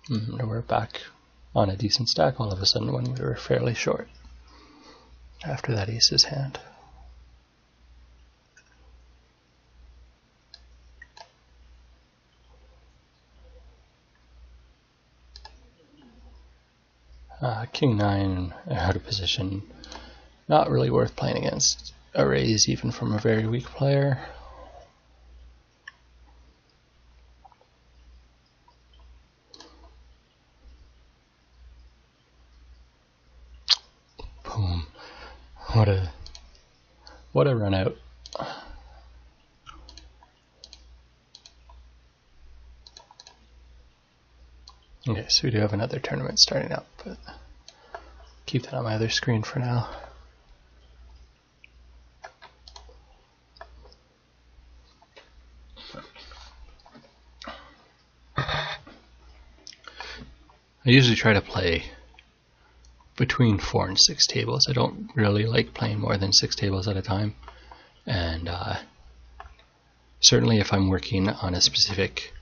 We're back on a decent stack all of a sudden when we were fairly short after that aces hand. King 9 out of position, not really worth playing against a raise even from a very weak player. Boom. What a run out. Okay, so we do have another tournament starting up, but keep that on my other screen for now. I usually try to play between 4 and 6 tables. I don't really like playing more than 6 tables at a time, and certainly if I'm working on a specific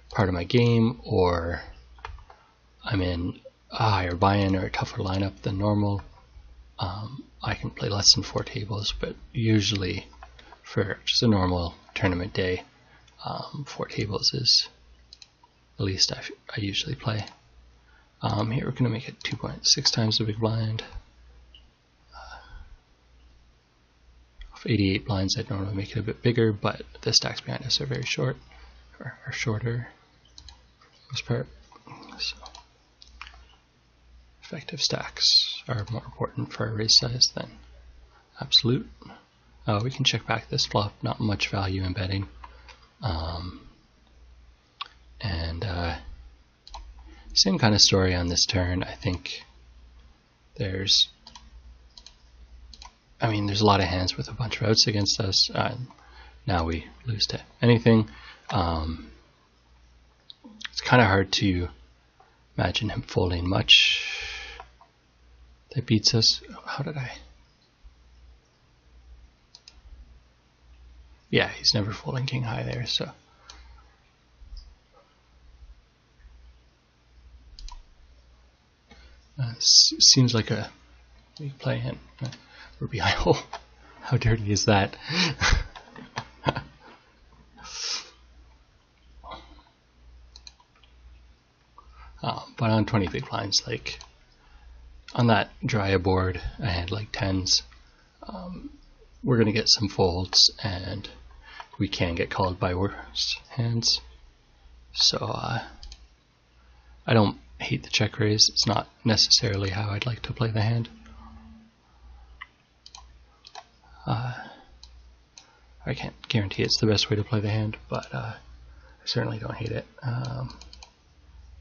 part of my game, or I'm in a higher buy-in or a tougher lineup than normal, I can play less than 4 tables, but usually for just a normal tournament day, 4 tables is the least I usually play. Here we're going to make it 2.6 times the big blind. Of 88 blinds, I'd normally make it a bit bigger, but the stacks behind us are very short, or are shorter for the most part. So effective stacks are more important for our raise size than absolute. We can check back this flop, not much value in betting. Same kind of story on this turn. I think there's a lot of hands with a bunch of outs against us. Now we lose to anything. It's kind of hard to imagine him folding much that beats us. How did I? Yeah, he's never folding king high there, so. Seems like a big play in. We're behind. Oh, how dirty is that? But on 20 big blinds, like on that dry board, I had like 10s. We're going to get some folds, and we can get called by worse hands. So I don't hate the check raise. It's not necessarily how I'd like to play the hand. I can't guarantee it's the best way to play the hand, but I certainly don't hate it.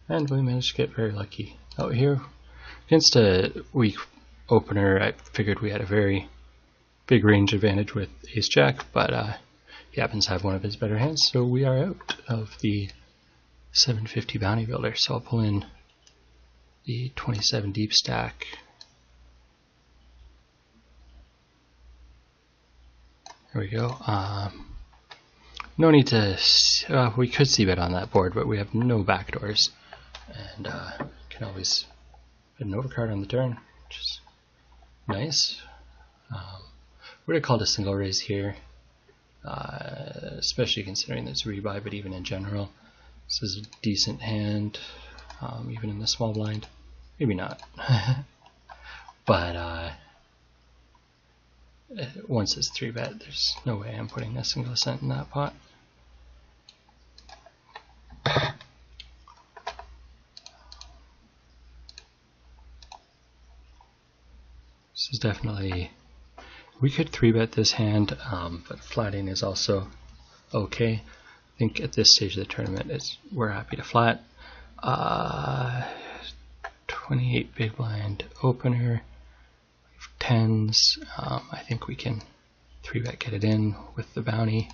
And we managed to get very lucky. Oh, here, against a weak opener, I figured we had a very big range advantage with ace-jack, but he happens to have one of his better hands, so we are out of the 750 bounty builder. So I'll pull in the 27 deep stack. There we go. No need to, we could see bet on that board, but we have no backdoors, and can always put an overcard on the turn, which is nice. Would have called a single raise here, especially considering this rebuy, but even in general, this is a decent hand, even in the small blind. Maybe not, but once it's 3-bet, there's no way I'm putting a single cent in that pot. This is definitely, we could 3-bet this hand, but flatting is also okay. I think at this stage of the tournament, we're happy to flat. 28 big blind opener, 10s. I think we can 3-bet get it in with the bounty.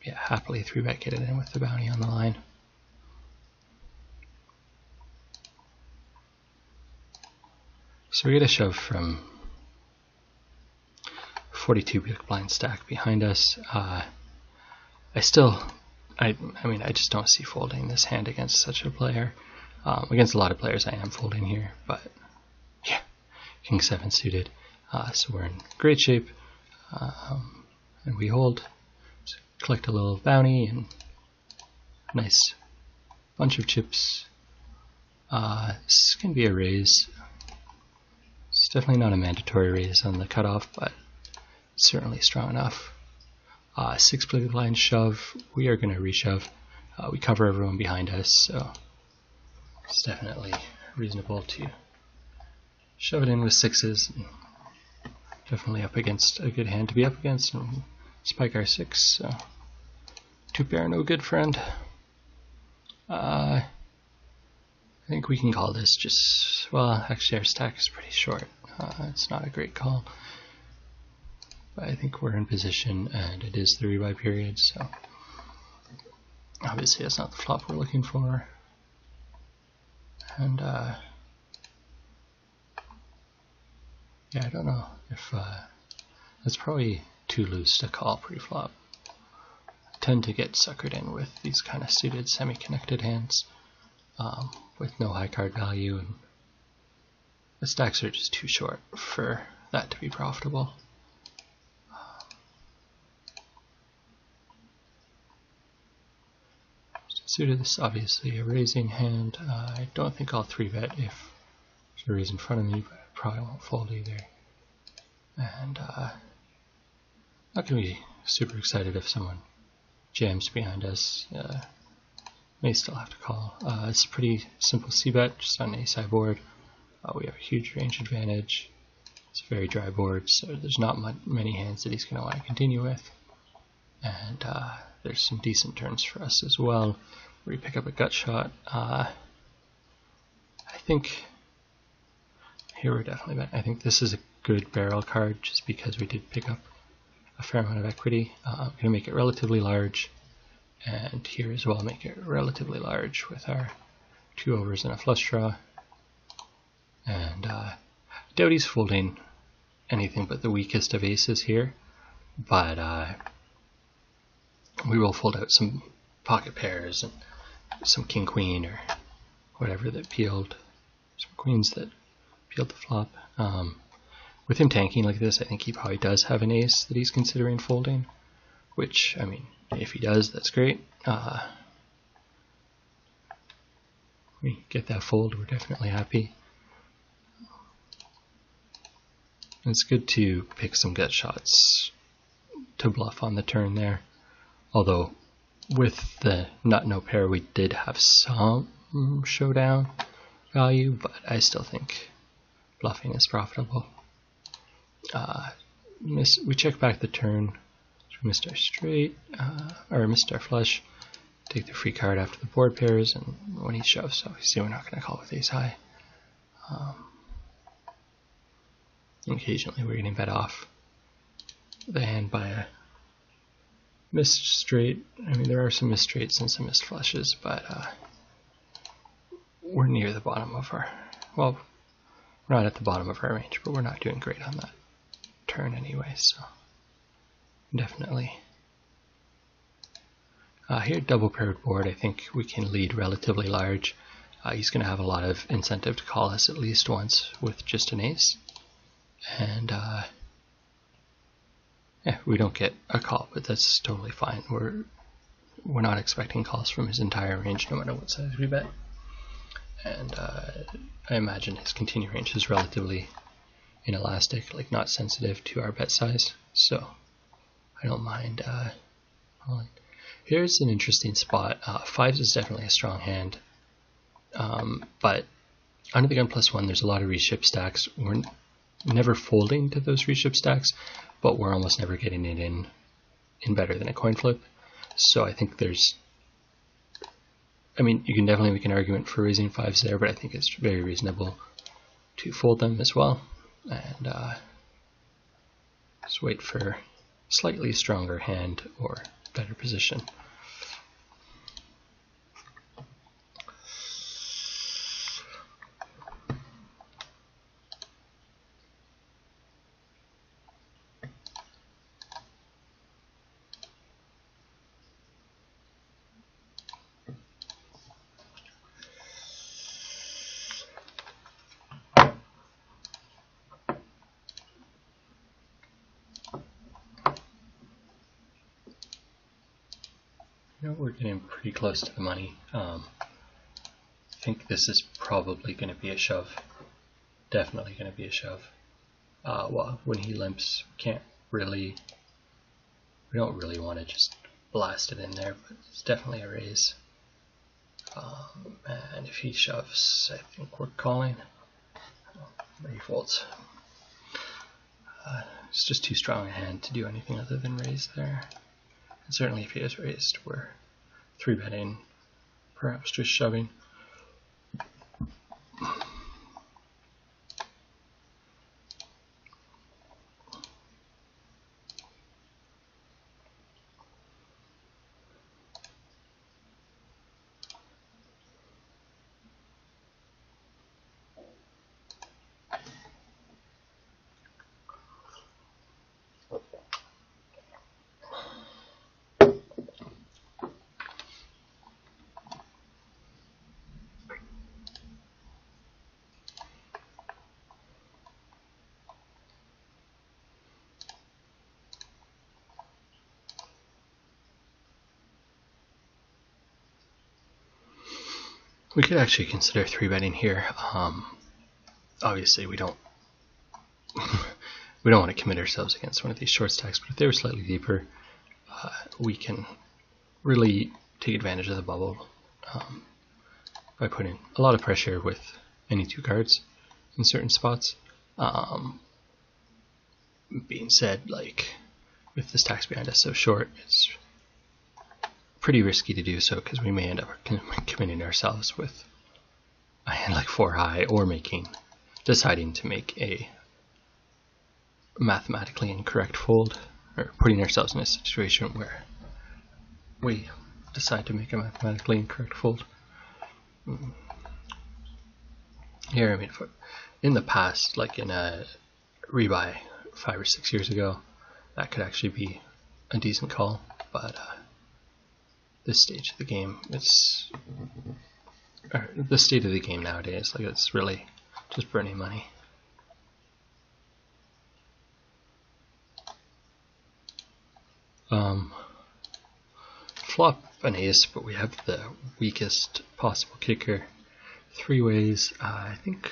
Yeah, happily 3-bet get it in with the bounty on the line. So we get a shove from 42 big blind stack behind us. I still I mean, I just don't see folding this hand against such a player. Against a lot of players, I am folding here, but yeah, King 7 suited. So we're in great shape, and we hold. So collect a little bounty and nice bunch of chips. This can be a raise. It's definitely not a mandatory raise on the cutoff, but certainly strong enough. 6 big blind shove. We are going to reshove. We cover everyone behind us, so it's definitely reasonable to shove it in with 6s. Definitely up against a good hand to be up against, and spike our 6. So 2 pair, no good, friend. I think we can call this just, well, actually our stack is pretty short. It's not a great call. But I think we're in position, and it is the rebuy period, so obviously that's not the flop we're looking for. And yeah, I don't know if that's probably too loose to call pre-flop. I tend to get suckered in with these kind of suited semi-connected hands with no high card value, and the stacks are just too short for that to be profitable. Suited, this is obviously a raising hand. I don't think I'll 3-bet if there's a raise in front of me, but I probably won't fold either. And not going to be super excited if someone jams behind us. May still have to call. It's a pretty simple c-bet, just on an ace-high board. We have a huge range advantage. It's a very dry board, so there's not many hands that he's going to want to continue with. And there's some decent turns for us as well, where we pick up a gut shot. I think here we're definitely betting. I think this is a good barrel card just because we did pick up a fair amount of equity. I'm going to make it relatively large, and here as well make it relatively large with our 2 overs and a flush draw. And I doubt he's folding anything but the weakest of aces here, but we will fold out some pocket pairs and some king queen or whatever that peeled, some queens that peeled the flop. With him tanking like this, I think he probably does have an ace that he's considering folding, which, I mean, if he does, that's great. We get that fold, we're definitely happy. It's good to pick some gut shots to bluff on the turn there. Although with the nut-no pair we did have some showdown value, but I still think bluffing is profitable. We check back the turn, so we missed our straight, or missed our flush, take the free card after the board pairs, and when he shoves, obviously we're not going to call with ace high. Occasionally we're getting bet off the hand by a missed straight. I mean, there are some missed straights and some missed flushes, but we're near the bottom of our, well, we're not at the bottom of our range, but we're not doing great on that turn anyway, so definitely. Here, double paired board, I think we can lead relatively large. He's going to have a lot of incentive to call us at least once with just an ace. And yeah, we don't get a call, but that's totally fine. We're not expecting calls from his entire range, no matter what size we bet. And I imagine his continue range is relatively inelastic, like not sensitive to our bet size, so I don't mind calling. Here's an interesting spot. 5s is definitely a strong hand, but under the gun +1 there's a lot of reship stacks. We're never folding to those reship stacks, but we're almost never getting it in better than a coin flip. So I think there's, I mean, you can definitely make an argument for raising 5s there, but I think it's very reasonable to fold them as well. And just wait for slightly stronger hand or better position. You know, we're getting pretty close to the money. I think this is probably going to be a shove. Definitely going to be a shove. Well, when he limps, we don't really want to just blast it in there, but it's definitely a raise. And if he shoves, I think we're calling. He folds. It's just too strong a hand to do anything other than raise there. And certainly if he is raised, we're 3-betting, perhaps just shoving. We could actually consider 3-betting here. Obviously, we don't want to commit ourselves against one of these short stacks, but if they were slightly deeper, we can really take advantage of the bubble by putting a lot of pressure with any 2 cards in certain spots. Being said, like, with the stacks behind us so short, it's pretty risky to do so because we may end up committing ourselves with a hand like 4 high, or deciding to make a mathematically incorrect fold, or putting ourselves in a situation where we decide to make a mathematically incorrect fold. Here, I mean, in the past, like in a rebuy 5 or 6 years ago, that could actually be a decent call, but this stage of the game, the state of the game nowadays, like, it's really just burning money. Flop an ace, but we have the weakest possible kicker. 3 ways. I think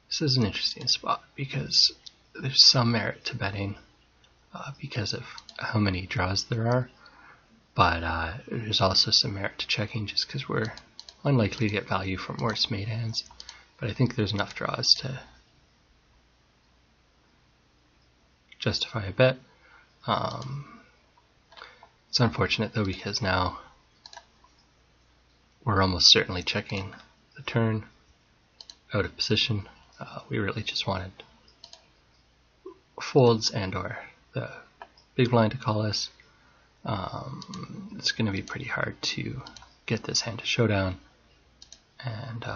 this is an interesting spot because there's some merit to betting because of how many draws there are. But there's also some merit to checking just because we're unlikely to get value from worse made hands. But I think there's enough draws to justify a bet. It's unfortunate though because now we're almost certainly checking the turn out of position. We really just wanted folds and or the big blind to call us. It's going to be pretty hard to get this hand to showdown, and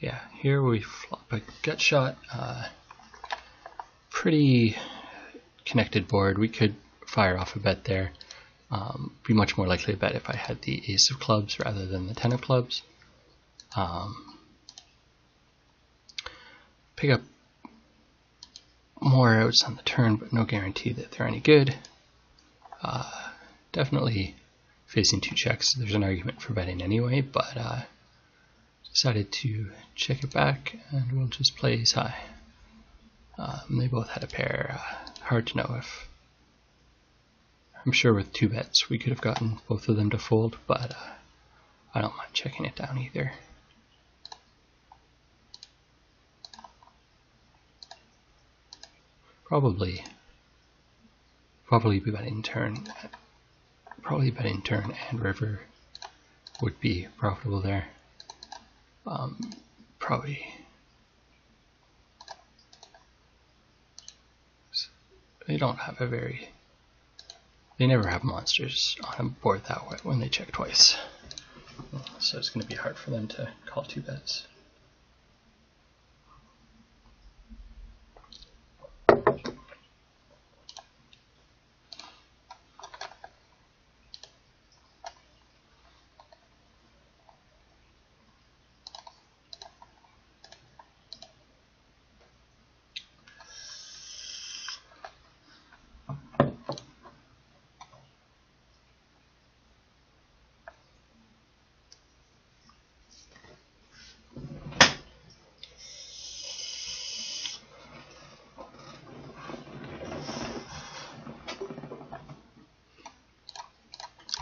yeah, here we flop a gut shot. Pretty connected board. We could fire off a bet there. Be much more likely to bet if I had the ace of clubs rather than the 10 of clubs. Pick up more outs on the turn, but no guarantee that they're any good. Definitely facing 2 checks. There's an argument for betting anyway, but decided to check it back, and we'll just play ace high. They both had a pair. Hard to know if... I'm sure with 2 bets we could have gotten both of them to fold, but I don't mind checking it down either. Probably be betting turn. Probably betting turn and river would be profitable there. Probably. They don't have a very... They never have monsters on a board that way when they check twice. So it's going to be hard for them to call 2 bets.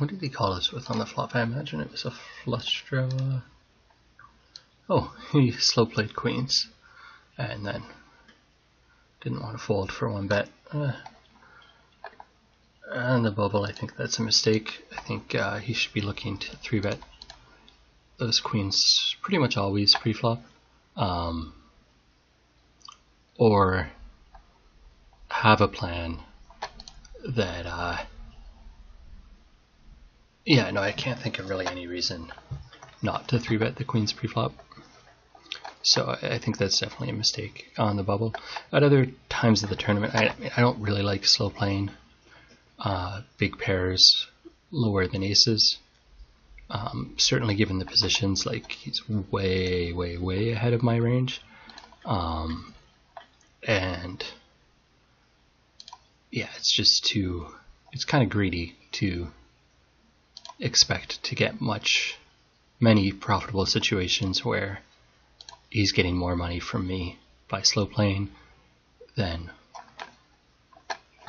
What did he call us with on the flop? I imagine it was a flush draw. Oh, he slow played queens, and then didn't want to fold for one bet. And the bubble, I think that's a mistake. I think he should be looking to 3-bet those queens pretty much always pre-flop, or have a plan that, yeah, no, I can't think of really any reason not to 3-bet the queens pre-flop. So I think that's definitely a mistake on the bubble. At other times of the tournament, I don't really like slow playing big pairs lower than aces. Certainly given the positions, like he's way, way, way ahead of my range. And yeah, it's just it's kind of greedy to expect to get many profitable situations where he's getting more money from me by slow playing than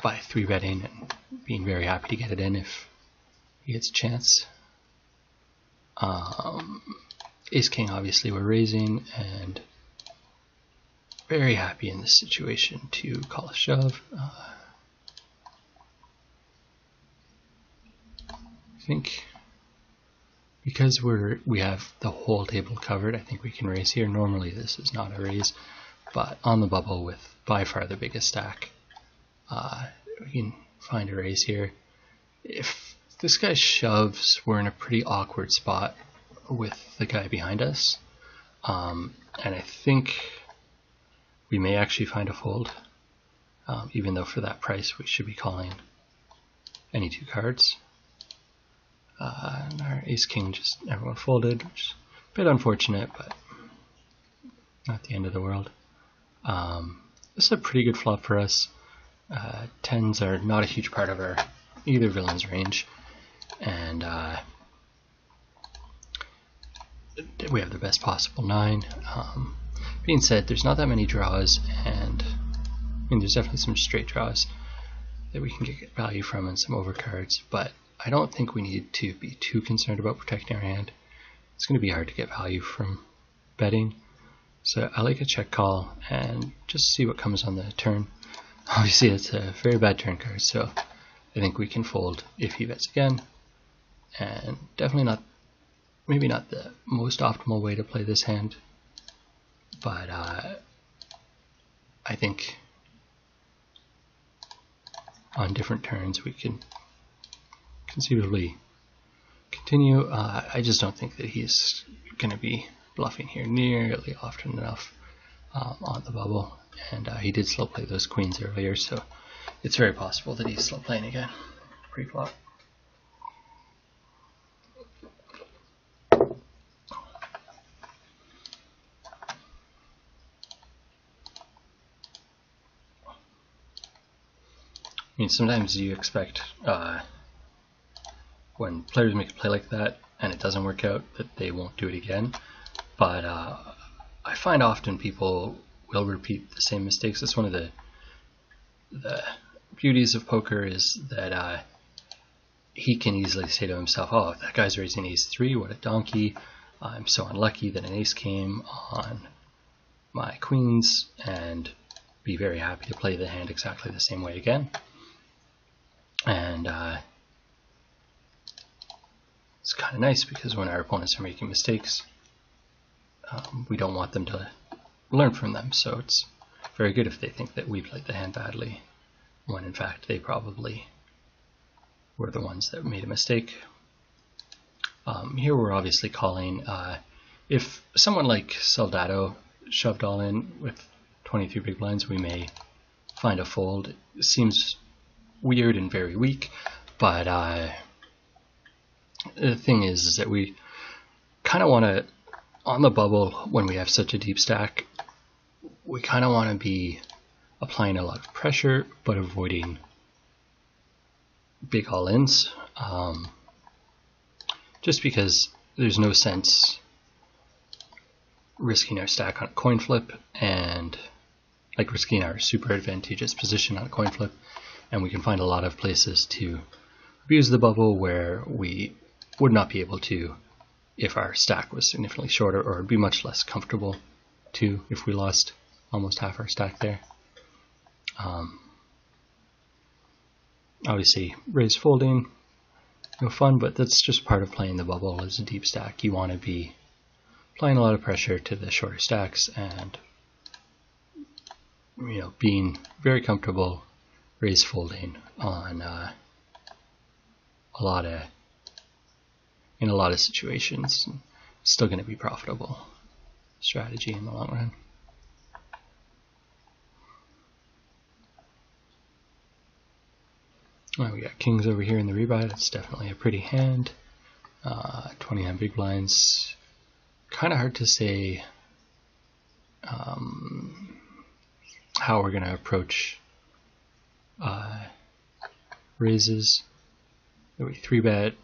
by 3-betting and being very happy to get it in if he gets a chance. Ace King, obviously we're raising, and very happy in this situation to call a shove. I think because we have the whole table covered, I think we can raise here. Normally this is not a raise, but on the bubble with by far the biggest stack, we can find a raise here. If this guy shoves, we're in a pretty awkward spot with the guy behind us, and I think we may actually find a fold, even though for that price we should be calling any 2 cards. And our Ace King just everyone folded, which is a bit unfortunate, but not the end of the world. This is a pretty good flop for us. 10s are not a huge part of either villain's range, and we have the best possible 9. Being said, there's not that many draws, and I mean there's definitely some straight draws that we can get value from and some overcards, but I don't think we need to be too concerned about protecting our hand. It's going to be hard to get value from betting, so I like a check call and just see what comes on the turn. Obviously it's a very bad turn card, so I think we can fold if he bets again, and definitely maybe not the most optimal way to play this hand, but I think on different turns we can conceivably continue. I just don't think that he's going to be bluffing here nearly often enough on the bubble, and he did slow play those queens earlier, so it's very possible that he's slow playing again pre-flop. I mean, sometimes you expect when players make a play like that and it doesn't work out that they won't do it again, but I find often people will repeat the same mistakes. That's one of the beauties of poker, is that he can easily say to himself, oh, that guy's raising ace 3, what a donkey, I'm so unlucky that an ace came on my queens, and be very happy to play the hand exactly the same way again. And it's kind of nice because when our opponents are making mistakes, we don't want them to learn from them, so it's very good if they think that we played the hand badly, when in fact they probably were the ones that made a mistake. Here we're obviously calling. If someone like Soldado shoved all in with 23 big blinds, we may find a fold. It seems weird and very weak, but the thing is that we kind of want to, on the bubble, when we have such a deep stack, we kind of want to be applying a lot of pressure but avoiding big all-ins, just because there's no sense risking our stack on a coin flip, and like risking our super advantageous position on a coin flip, and we can find a lot of places to abuse the bubble where we would not be able to if our stack was significantly shorter, or it'd be much less comfortable too if we lost almost half our stack there. Obviously, raise folding, no fun, but that's just part of playing the bubble as a deep stack. You want to be applying a lot of pressure to the shorter stacks and, you know, being very comfortable raise folding on in a lot of situations. It's still going to be profitable strategy in the long run. Well, we got kings over here in the rebuy. That's definitely a pretty hand. 29 big blinds. Kind of hard to say how we're going to approach raises. Do we 3-bet?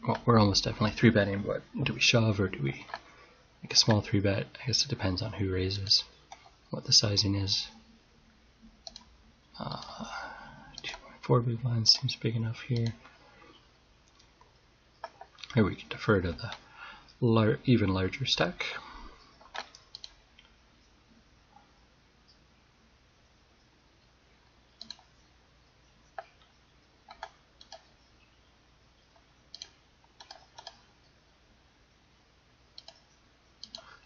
Well, we're almost definitely 3-betting, but do we shove or do we make a small 3-bet? I guess it depends on who raises, what the sizing is. 2.4 big blinds seems big enough here. Here we can defer to the even larger stack.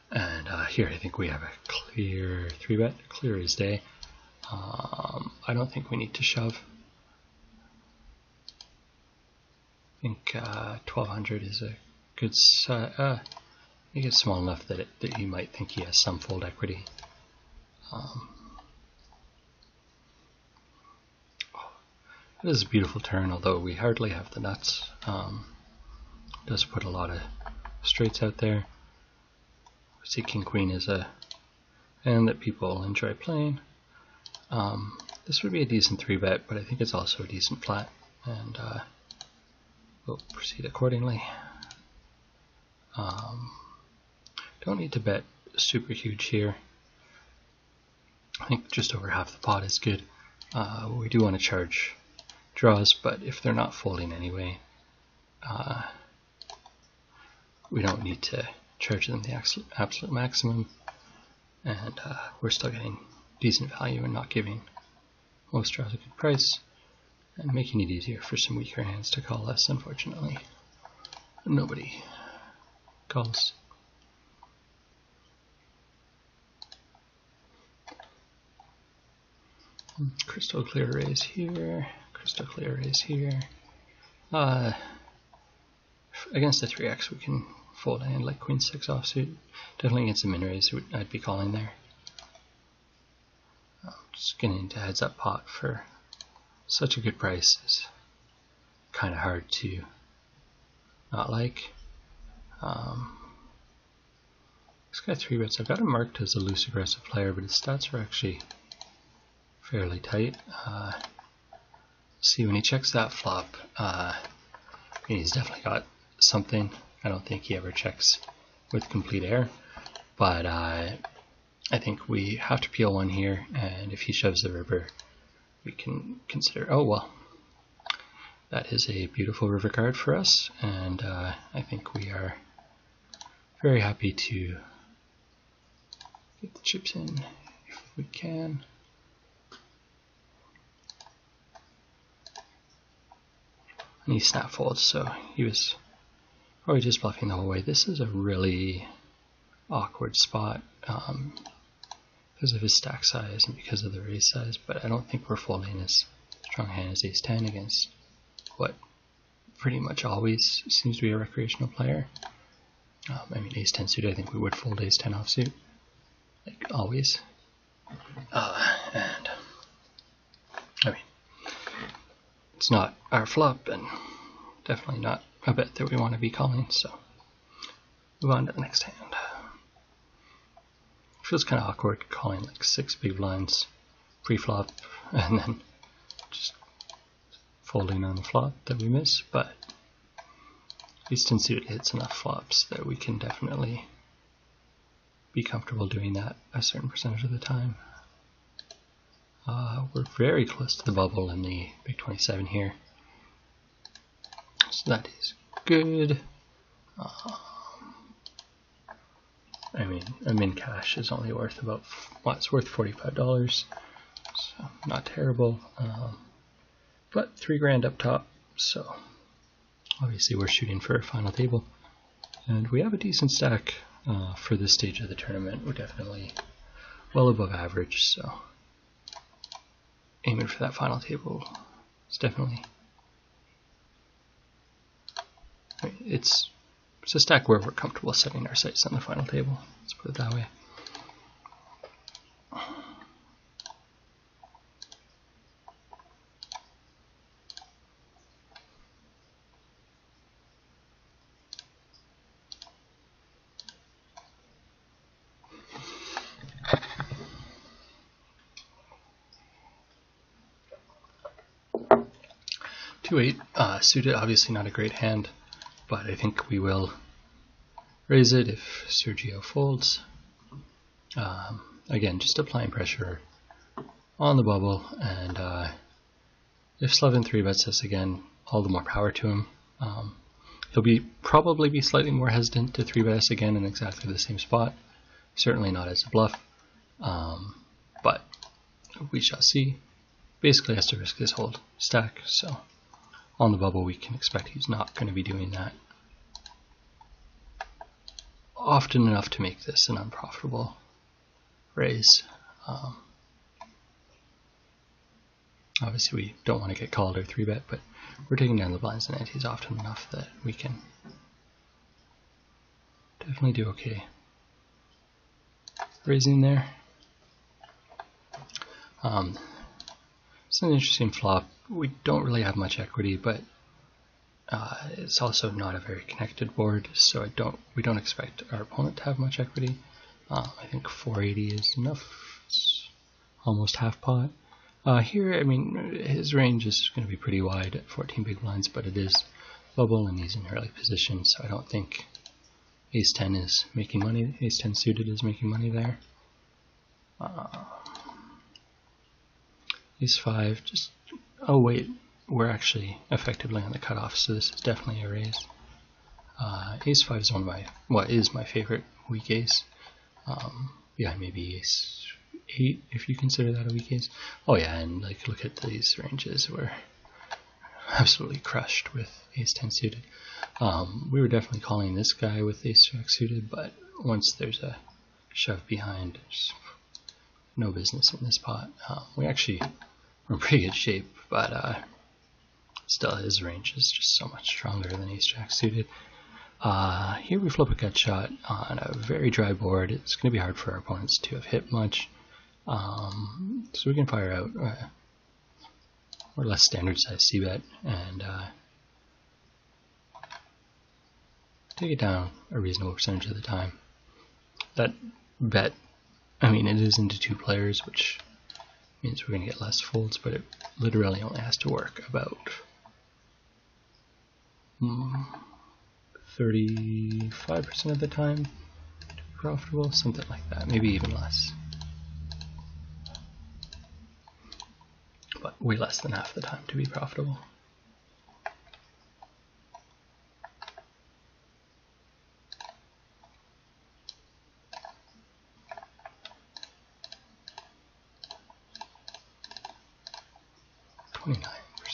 And here I think we have a clear 3-bet, clear as day. I don't think we need to shove. I think 1200 is a good size. I think it's small enough that that you might think he has some fold equity. This is a beautiful turn, although we hardly have the nuts. Does put a lot of straights out there. See, King Queen is a hand that people enjoy playing. This would be a decent 3-bet, but I think it's also a decent flat, and we'll proceed accordingly. Don't need to bet super huge here. I think just over half the pot is good. We do want to charge draws, but if they're not folding anyway, we don't need to charge them the absolute maximum, and we're still getting decent value and not giving most draws a good price, and making it easier for some weaker hands to call us. Unfortunately, nobody calls. Crystal clear raise here, crystal clear raise here. Against the 3x we can fold a hand like Queen 6 offsuit. Definitely against the min raise I'd be calling there. Just getting into heads up pot for such a good price is kind of hard to not like. This guy 3-bets. I've got him marked as a loose aggressive player, but his stats are actually fairly tight. See, when he checks that flop, he's definitely got something. I don't think he ever checks with complete air, but I think we have to peel one here, and if he shoves the river, we can consider, oh well, that is a beautiful river card for us, and I think we are very happy to get the chips in if we can. And he snap folds, so he was probably just bluffing the whole way. This is a really awkward spot because of his stack size and because of the raise size, but I don't think we're folding as strong a hand as ace 10 against what pretty much always seems to be a recreational player. I mean, ace 10 suit, I think we would fold ace 10 offsuit, like always. And I mean, it's not our flop, and definitely not a bet that we want to be calling, so move on to the next hand. Feels kind of awkward calling like 6 big blinds pre-flop and then just folding on the flop that we miss, but ace 10 suit hits enough flops that we can definitely be comfortable doing that a certain percentage of the time. We're very close to the bubble in the big 27 here. So that is good. I mean, a min cash is only worth about, well, it's worth $45, so not terrible. But $3 up top, so obviously we're shooting for a final table. And we have a decent stack for this stage of the tournament. We're definitely well above average, so aiming for that final table is definitely, it's a stack where we're comfortable setting our sights on the final table. Let's put it that way. Two-eight suited, obviously not a great hand, but I think we will raise it if Sergio folds. Again, just applying pressure on the bubble, and if Slevin 3-bets us again, all the more power to him. He'll probably be slightly more hesitant to 3-bet us again in exactly the same spot. Certainly not as a bluff, but we shall see. Basically has to risk his whole stack, so on the bubble we can expect he's not going to be doing that often enough to make this an unprofitable raise. Obviously we don't want to get called or 3-bet, but we're taking down the blinds and antes often enough that we can definitely do okay raising there. It's an interesting flop. We don't really have much equity, but it's also not a very connected board, so we don't expect our opponent to have much equity. I think 480 is enough. It's almost half pot. Here, I mean, his range is going to be pretty wide at 14 big blinds, but it is bubble and he's in early position, so I don't think Ace 10 is making money. Ace 10 suited is making money there. Ace 5, just, oh wait, we're actually effectively on the cutoff, so this is definitely a raise. Ace 5 is is my favorite weak ace. Yeah, maybe Ace 8 if you consider that a weak ace. Oh yeah, and like look at these ranges, we're absolutely crushed with Ace 10 suited. We were definitely calling this guy with Ace Jack suited, but once there's a shove behind, there's no business in this pot. We're in pretty good shape, but still his range is just so much stronger than Ace Jack suited. Here we flip a gut shot on a very dry board. It's going to be hard for our opponents to have hit much. So we can fire out more or less standard size c-bet and take it down a reasonable percentage of the time. That bet, I mean, it is into two players, which means we're going to get less folds, but it literally only has to work about 35% of the time to be profitable, something like that, maybe even less. But way less than half the time to be profitable.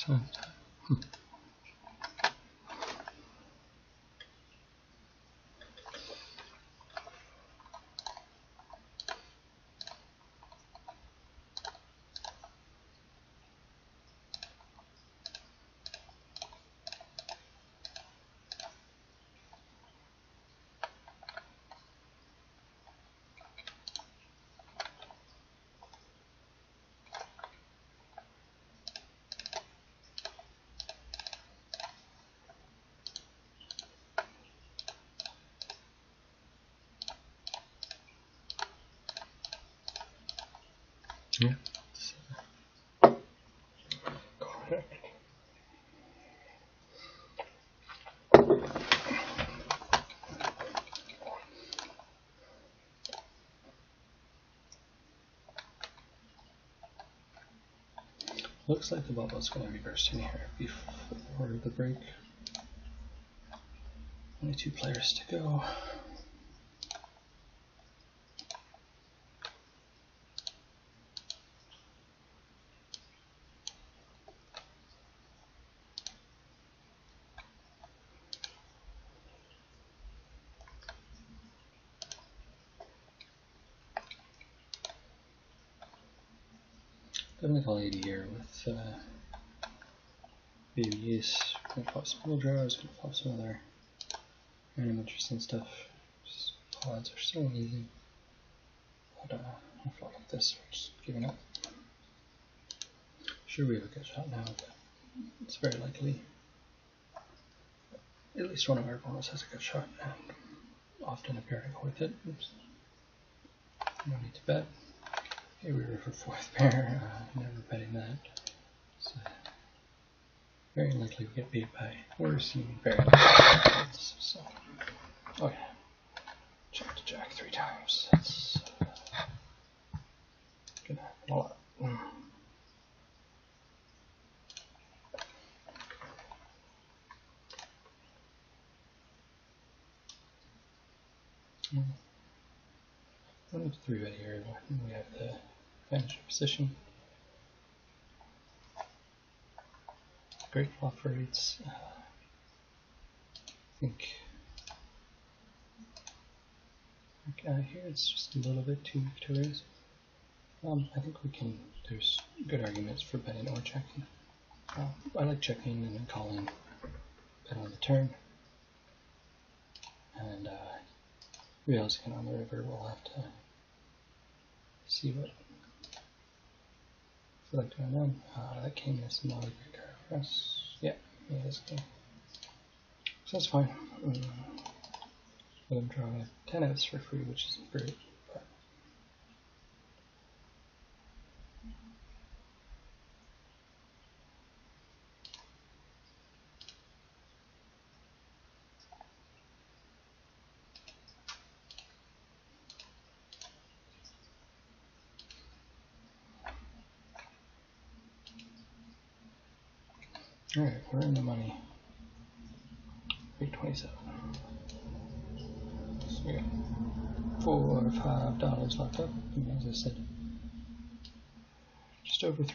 %. Yeah. Correct. Looks like the bubble's going to be bursting here before the break. Only 2 players to go. Definitely call it a year with BBs. Gonna pop some wheel draws, gonna pop some other random interesting stuff. Just pods are so easy. But I feel like this, we're just giving up. Sure, we have a good shot now, but it's very likely at least one of our opponents has a good shot, and often a pairing worth it. Oops. No need to bet. Here we were for 4th pair, never betting that. So very likely we get beat by worse and very likely. So, oh yeah, check to jack 3 times. That's gonna happen a lot. We need to 3-bet here. We have the advantage of position. Great flop for eights. I think here it's just a little bit too victorious. I think we can. There's good arguments for betting or checking. I like checking and then calling bet on the turn. And realizing on the river, we'll have to see what I feel like doing then. That king is not a great card for us. Yeah, it is king. So that's fine. But I'm drawing a 10 outs for free, which isn't great. But alright, we're in the money. 827. So we got $4 or $5 locked up. And as I said, just over 3.